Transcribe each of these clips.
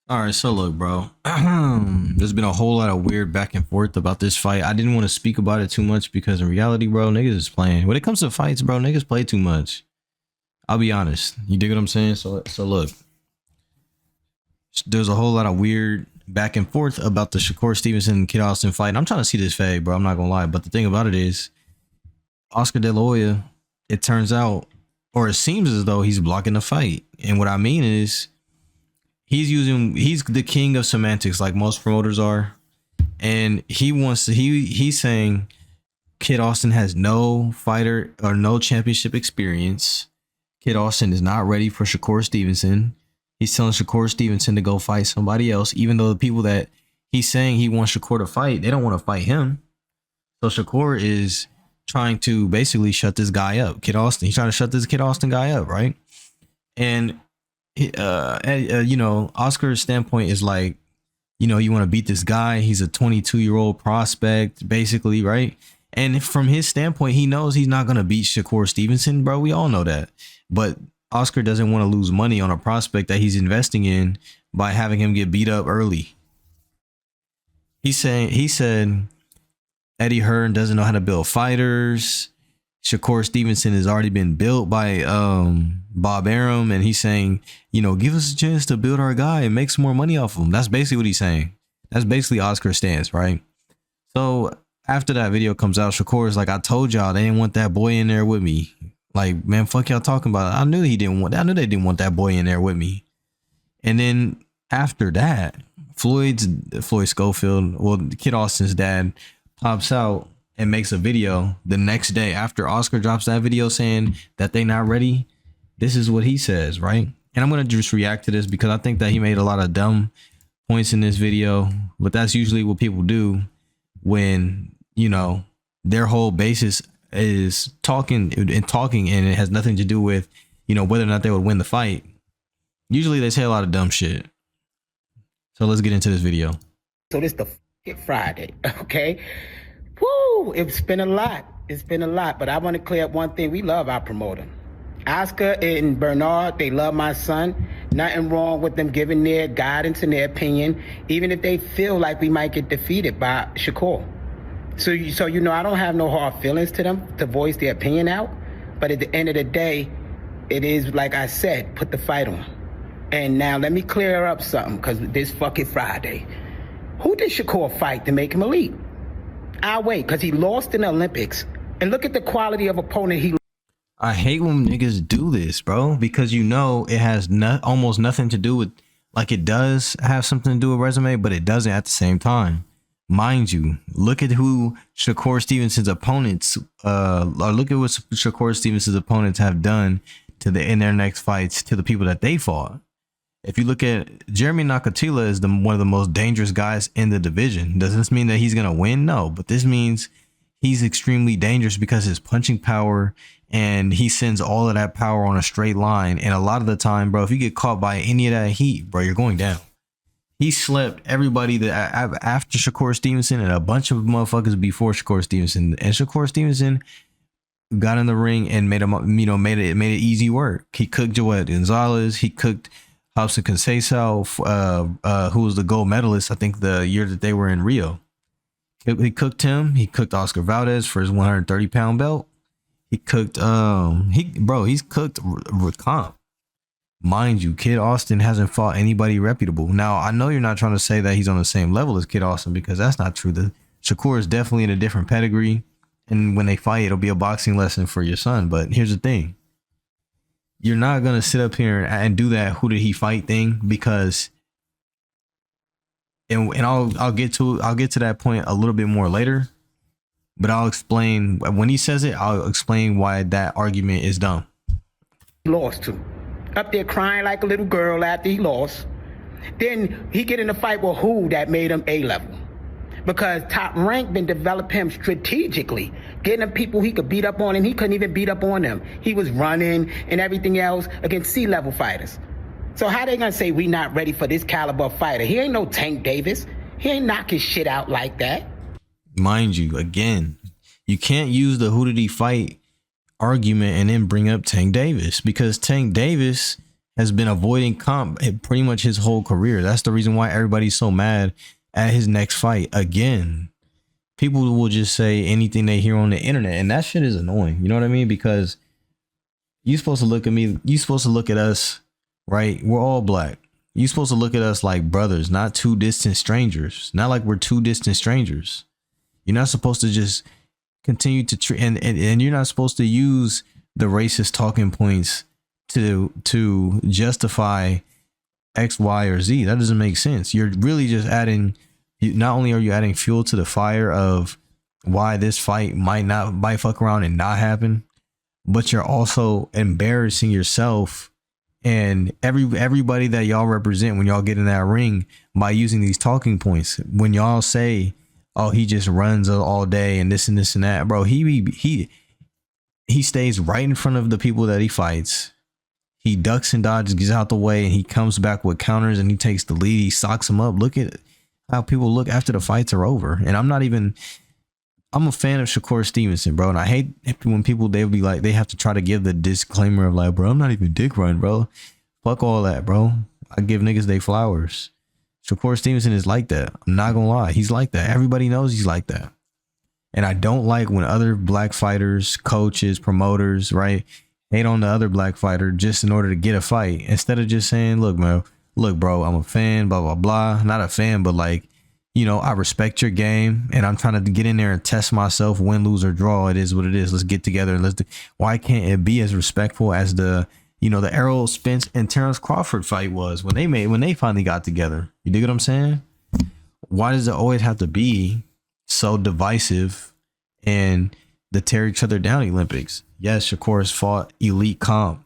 All right, so look, bro. There's been a whole lot of weird back and forth about this fight. I didn't want to speak about it too much because in reality, bro, niggas is playing. When it comes to fights, bro, niggas play too much. I'll be honest. You dig what I'm saying? So look, there's a whole lot of weird back and forth about the Shakur Stevenson and Kid Austin fight. And I'm trying to see this fade, bro. I'm not gonna lie. But the thing about it is, Oscar De La Hoya, it turns out, or it seems as though he's blocking the fight. And what I mean is, he's the king of semantics, like most promoters are, and he's saying Kid Austin has no fighter or no championship experience. Kid Austin is not ready for Shakur Stevenson. He's telling Shakur Stevenson to go fight somebody else, even though the people that he's saying he wants Shakur to fight, they don't want to fight him. So Shakur is trying to basically shut this guy up. Kid Austin, he's trying to shut this Kid Austin guy up, right? And Oscar's standpoint is like, you want to beat this guy. He's a 22-year-old prospect, basically, right? And from his standpoint, he knows he's not going to beat Shakur Stevenson, bro. We all know that. But Oscar doesn't want to lose money on a prospect that he's investing in by having him get beat up early. He said Eddie Hearn doesn't know how to build fighters. Shakur Stevenson has already been built by Bob Arum, and he's saying, give us a chance to build our guy and make some more money off of him. That's basically what he's saying. That's basically Oscar's stance, right? So after that video comes out, Shakur is like, I told y'all they didn't want that boy in there with me. Like, man, fuck y'all talking about it. I knew they didn't want that boy in there with me. And then after that, Floyd Schofield, well, Kid Austin's dad, pops out and makes a video the next day after Oscar drops that video saying that they not ready. This is what he says, right? And I'm going to just react to this because I think that he made a lot of dumb points in this video, but that's usually what people do when, their whole basis is talking, and it has nothing to do with, whether or not they would win the fight. Usually they say a lot of dumb shit. So let's get into this video. So this the Friday, okay? Woo! It's been a lot. But I want to clear up one thing. We love our promoter. Oscar and Bernard, they love my son. Nothing wrong with them giving their guidance and their opinion, even if they feel like we might get defeated by Shakur. So I don't have no hard feelings to them to voice their opinion out. But at the end of the day, it is like I said, put the fight on. And now let me clear up something, because this fucking Friday, who did Shakur fight to make him elite? I'll wait, because he lost in the Olympics. And look at the quality of opponent he. I hate when niggas do this, bro, because it has almost nothing to do with, like, it does have something to do with resume, but it doesn't at the same time. Mind you, look at who Shakur Stevenson's opponents, or look at what Shakur Stevenson's opponents have done in their next fights to the people that they fought. If you look at Jeremy Nakatila is one of the most dangerous guys in the division. Does this mean that he's going to win? No, but this means he's extremely dangerous because his punching power, and he sends all of that power on a straight line. And a lot of the time, bro, if you get caught by any of that heat, bro, you're going down. He slept everybody that after Shakur Stevenson and a bunch of motherfuckers before Shakur Stevenson. And Shakur Stevenson got in the ring and made it easy work. He cooked Joel Gonzalez. He cooked Hobson Conceição, who was the gold medalist, I think, the year that they were in Rio. He cooked him. He cooked Oscar Valdez for his 130-pound belt. He cooked, he's cooked Rakamp. Mind you, Kid Austin hasn't fought anybody reputable. Now, I know you're not trying to say that he's on the same level as Kid Austin, because that's not true. Shakur is definitely in a different pedigree. And when they fight, it'll be a boxing lesson for your son. But here's the thing. You're not going to sit up here and do that who did he fight thing, because and I'll get to that point a little bit more later, but I'll explain when he says it. I'll explain why that argument is dumb. Lost to. Up there crying like a little girl after he lost. Then he get in a fight with who that made him A-level. Because Top Rank been developing him strategically, getting him people he could beat up on, and he couldn't even beat up on them. He was running and everything else against C-level fighters. So how they gonna say we not ready for this caliber fighter? He ain't no Tank Davis. He ain't knocking shit out like that. Mind you, again, you can't use the who did he fight argument and then bring up Tank Davis, because Tank Davis has been avoiding comp pretty much his whole career. That's the reason why everybody's so mad at his next fight again. People will just say anything they hear on the internet, and that shit is annoying. You know what I mean? Because you're supposed to look at me. You're supposed to look at us, right? We're all black. You're supposed to look at us like brothers, not two distant strangers. Not like we're two distant strangers. You're not supposed to just continue to treat, and you're not supposed to use the racist talking points to justify X, Y, or Z. That doesn't make sense. You're really just adding. Not only are you adding fuel to the fire of why this fight might fuck around and not happen, but you're also embarrassing yourself and everybody that y'all represent when y'all get in that ring by using these talking points. When y'all say, "Oh, he just runs all day and this and this and that," bro, he stays right in front of the people that he fights. He ducks and dodges, gets out the way, and he comes back with counters and he takes the lead. He socks him up. Look at how people look after the fights are over. And I'm a fan of Shakur Stevenson, bro. And I hate when people, they'll be like, they have to try to give the disclaimer of like, bro, I'm not even dick run, bro. Fuck all that, bro. I give niggas they flowers. Shakur Stevenson is like that. I'm not gonna lie. He's like that. Everybody knows he's like that. And I don't like when other black fighters, coaches, promoters, right, hate on the other black fighter just in order to get a fight. Instead of just saying, look, bro, I'm a fan, blah, blah, blah. Not a fan, but like, you know, I respect your game and I'm trying to get in there and test myself, win, lose, or draw. It is what it is. Let's get together and why can't it be as respectful as the Errol Spence and Terrence Crawford fight was when they finally got together? You dig what I'm saying? Why does it always have to be so divisive and to tear each other down? Olympics. Yes, Shakur has fought elite comp.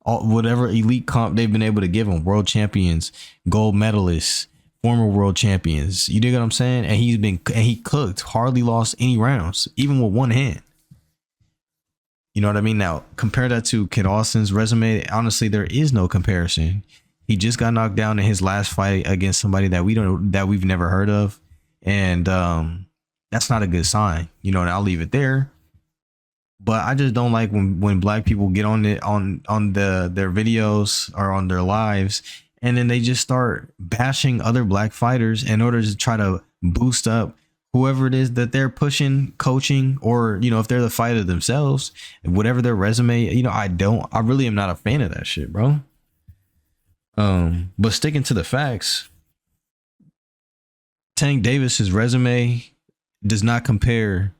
Whatever elite comp they've been able to give him, world champions, gold medalists, former world champions. You dig what I'm saying? And he cooked, hardly lost any rounds, even with one hand. You know what I mean? Now, compare that to Kid Austin's resume. Honestly, there is no comparison. He just got knocked down in his last fight against somebody that we've never heard of. And that's not a good sign. You know, and I'll leave it there. But I just don't like when black people get on their videos or on their lives and then they just start bashing other black fighters in order to try to boost up whoever it is that they're pushing, coaching, or, you know, if they're the fighter themselves, whatever their resume, you know, I really am not a fan of that shit, bro. But sticking to the facts, Tank Davis's resume does not compare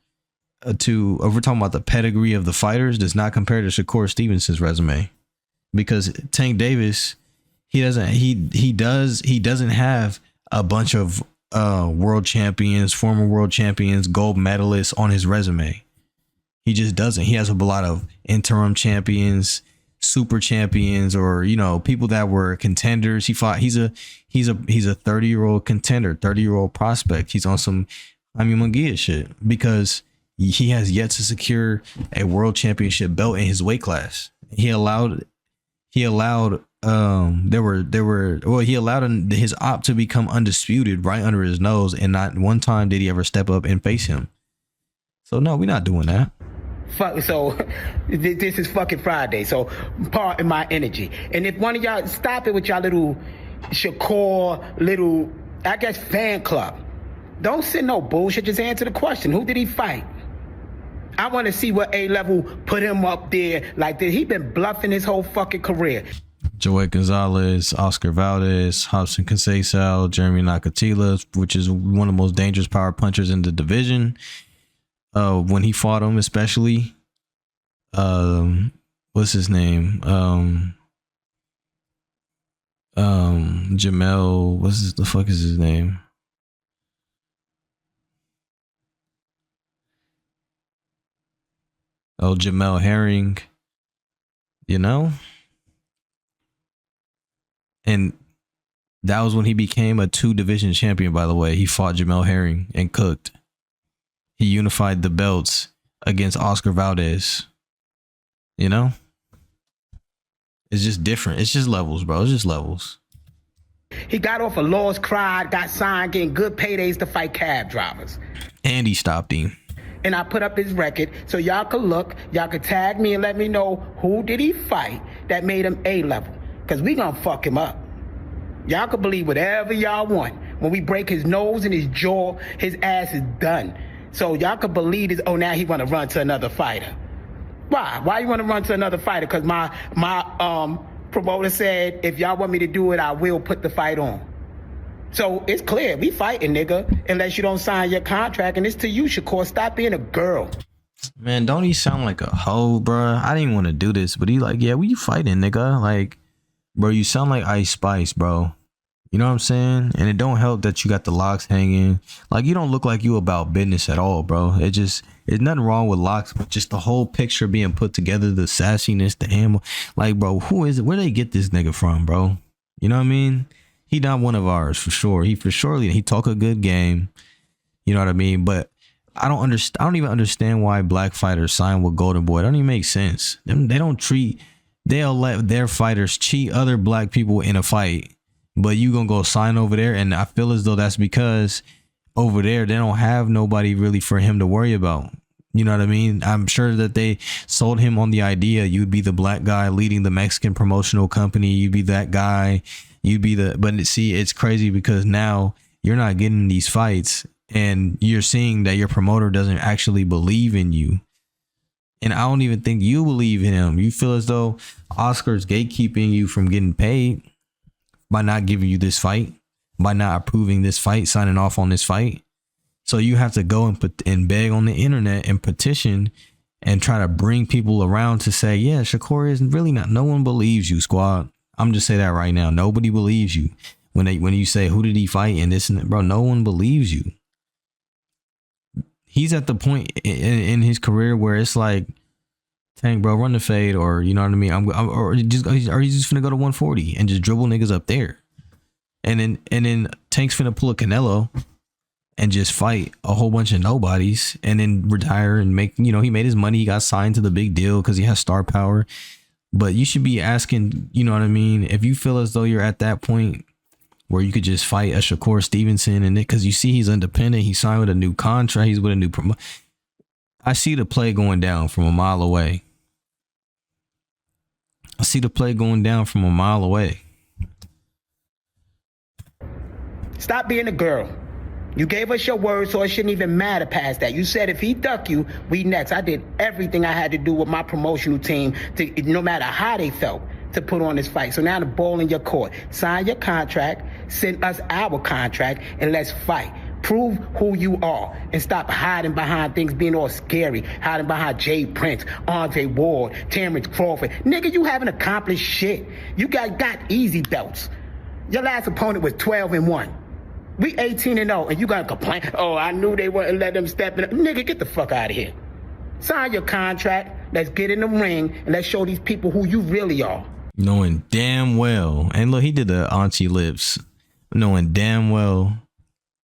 to, if we're talking about the pedigree of the fighters, does not compare to Shakur Stevenson's resume, because Tank Davis, he doesn't have a bunch of world champions, former world champions, gold medalists on his resume. He just doesn't. He has a lot of interim champions, super champions, or, you know, people that were contenders. He's a 30-year-old contender, 30-year-old prospect. He's on some Jaime Munguia shit because he has yet to secure a world championship belt in his weight class. He allowed his op to become undisputed right under his nose, and not one time did he ever step up and face him. So no, we're not doing that. So this is fucking Friday, so pardon my energy. And if one of y'all, stop it with y'all little Shakur, I guess, fan club. Don't send no bullshit, just answer the question. Who did he fight? I want to see what A-Level put him up there like this. He been bluffing his whole fucking career. Joet Gonzalez, Oscar Valdez, Robson Conceição, Jeremy Nakatila, which is one of the most dangerous power punchers in the division. When he fought him, especially, what's his name? Jamel, the fuck is his name? Oh, Jamel Herring, you know? And that was when he became a 2-division champion, by the way. He fought Jamel Herring and cooked. He unified the belts against Oscar Valdez. You know? It's just different. It's just levels, bro. It's just levels. He got off a lost cried, got signed, getting good paydays to fight cab drivers. And he stopped him. And I put up his record so y'all could look, y'all could tag me and let me know who did he fight that made him A-level. because we gonna fuck him up. Y'all can believe whatever y'all want. When we break his nose and his jaw, his ass is done. So y'all can believe this. Oh, now he want to run to another fighter. Why? Why you want to run to another fighter? Because my promoter said, if y'all want me to do it, I will put the fight on. So it's clear. We fighting, nigga, unless you don't sign your contract. And it's to you, Shakur. Stop being a girl. Man, don't he sound like a hoe, bro? I didn't want to do this, but he like, yeah, we fighting, nigga. Like, bro, you sound like Ice Spice, bro. You know what I'm saying? And it don't help that you got the locks hanging. Like, you don't look like you about business at all, bro. It's nothing wrong with locks, but just the whole picture being put together, the sassiness, the ammo. Like, bro, who is it? Where they get this nigga from, bro? You know what I mean? He not one of ours for sure. He talk a good game. You know what I mean? But I don't even understand why black fighters sign with Golden Boy. It don't even make sense. They'll let their fighters cheat other black people in a fight. But you gonna go sign over there, and I feel as though that's because over there they don't have nobody really for him to worry about. You know what I mean? I'm sure that they sold him on the idea you'd be the black guy leading the Mexican promotional company. You'd be that guy. But see, it's crazy because now you're not getting these fights, and you're seeing that your promoter doesn't actually believe in you. And I don't even think you believe in him. You feel as though Oscar's gatekeeping you from getting paid by not giving you this fight, by not approving this fight, signing off on this fight. So you have to go and beg on the internet and petition and try to bring people around to say, yeah, Shakur is really not. No one believes you, squad. I'm just say that right now. Nobody believes you when you say, who did he fight and this and that, bro. No one believes you. He's at the point in his career where it's like, Tank, bro, run the fade, or you know what I mean. Are you just finna go to 140 and just dribble niggas up there, and then Tank's finna pull a Canelo and just fight a whole bunch of nobodies, and then retire and make, he made his money. He got signed to the big deal because he has star power. But you should be asking, you know what I mean, if you feel as though you're at that point where you could just fight a Shakur Stevenson, and because you see he's independent, he signed with a new contract, he's with a new I see the play going down from a mile away. Stop being a girl. You gave us your word, so it shouldn't even matter past that. You said if he duck you, we next. I did everything I had to do with my promotional team, to no matter how they felt, to put on this fight. So now the ball in your court. Sign your contract, send us our contract, and let's fight. Prove who you are and stop hiding behind things being all scary. Hiding behind Jay Prince, Andre Ward, Terrence Crawford. Nigga, you haven't accomplished shit. You got easy belts. Your last opponent was 12-1. We 18-0, and you gonna complain? Oh, I knew they wouldn't let them step in. Nigga, get the fuck out of here. Sign your contract. Let's get in the ring and let's show these people who you really are. Knowing damn well, and look, he did the auntie lips, knowing damn well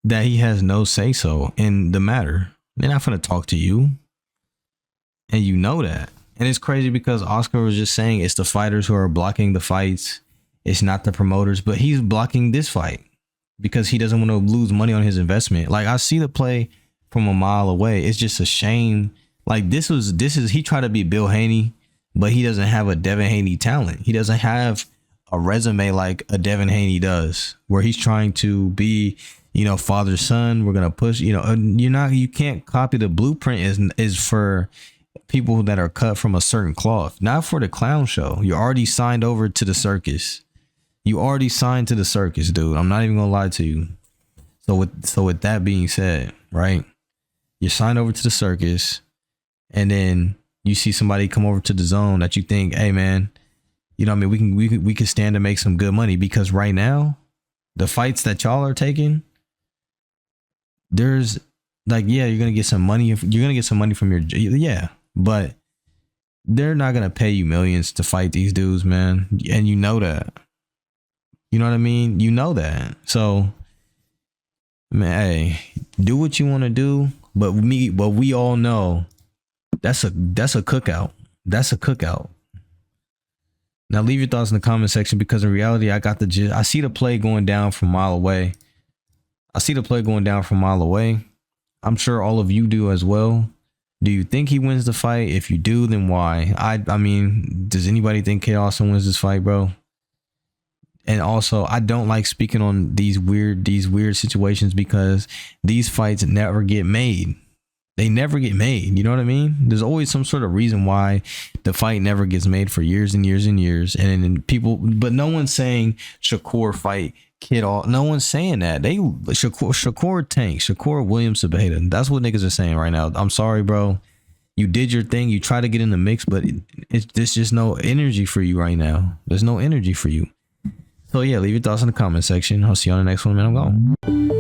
that he has no say so in the matter. They're not gonna talk to you, and you know that. And it's crazy because Oscar was just saying it's the fighters who are blocking the fights. It's not the promoters, but he's blocking this fight because he doesn't want to lose money on his investment. Like, I see the play from a mile away. It's just a shame. Like, this is he tried to be Bill Haney, but he doesn't have a Devin Haney talent. He doesn't have a resume like a Devin Haney does, where he's trying to be, father son. We're gonna push. You can't copy the blueprint. Is for people that are cut from a certain cloth, not for the clown show. You already signed over to the circus. You already signed to the circus, dude. I'm not even gonna lie to you. So with that being said, right? You signed over to the circus, and then you see somebody come over to the zone that you think, hey man, we can stand to make some good money, because right now, the fights that y'all are taking, there's like, yeah, you're gonna get some money. You're gonna get some money from but they're not gonna pay you millions to fight these dudes, man, and you know that. You know what I mean? You know that. So, man, hey, do what you want to do, but we all know that's a cookout. That's a cookout. Now leave your thoughts in the comment section, because in reality, I see the play going down from a mile away. I'm sure all of you do as well. Do you think he wins the fight? If you do, then why? I mean, does anybody think K. Austin wins this fight, bro? And also, I don't like speaking on these weird situations because these fights never get made. They never get made. You know what I mean? There's always some sort of reason why the fight never gets made for years and years and years. And then people, but no one's saying Shakur fight Kid all. No one's saying that. They Shakur tank, Shakur Williams Sabeda. That's what niggas are saying right now. I'm sorry, bro. You did your thing. You try to get in the mix, but there's just no energy for you right now. There's no energy for you. So yeah, leave your thoughts in the comment section. I'll see you on the next one, man. I'm gone.